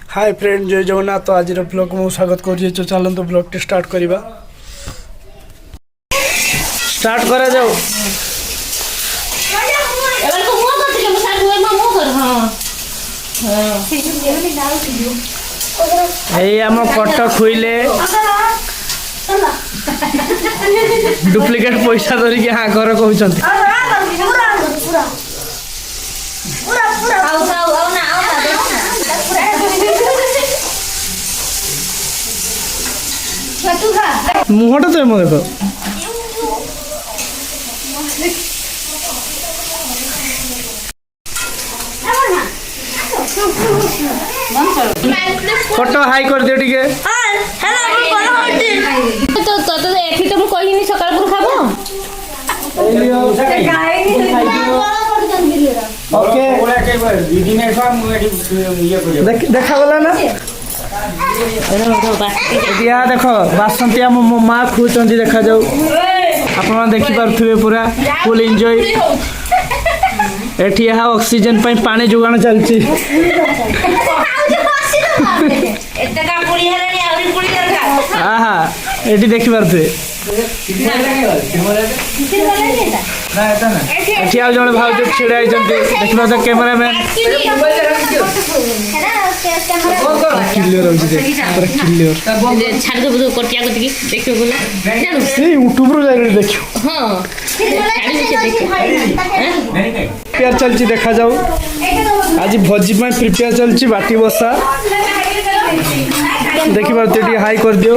Hi friend जय जगन्नाथ। तो आज ब्लॉग में स्वागत करुचे। तो चलते ब्लॉग टी स्टार्ट करवा। स्टार्ट करा जाओ। यही आम कटक खुईले डुप्लिकेट पैसा धरिकी हाँ घर कहते मुहटा तो एम देख फोटो हाई कर दियो टिके। तो तो एठी तो मु कहिनी सकाळ पुर खाबो। ओके देखा गला ना दिया देख बासंती आम मो माँ खुचंती देखा जाऊ। आपण देखि पारुथिबे पूरा फुल एंजॉय। एठी यहाँ ऑक्सीजन पाई पानी जोगाण चलची। आहा एठी देखि पारुथिबे। एठी आ जणे भाउज छिड़ा आइचंती देखि पारुथ कैमरामैन क्लियर होची देख पूरा क्लियर छाड़ दे बुदो कटिया कटिकी देखियो बोला जानु से यूट्यूब रो जाई देखियो। हां छाड़ी से देखियो प्रिपेयर चलची देखा जाऊ। आज भोजी में प्रिपेयर चलची बाटी बसा देखि पारुथ एठी हाई कर दियो।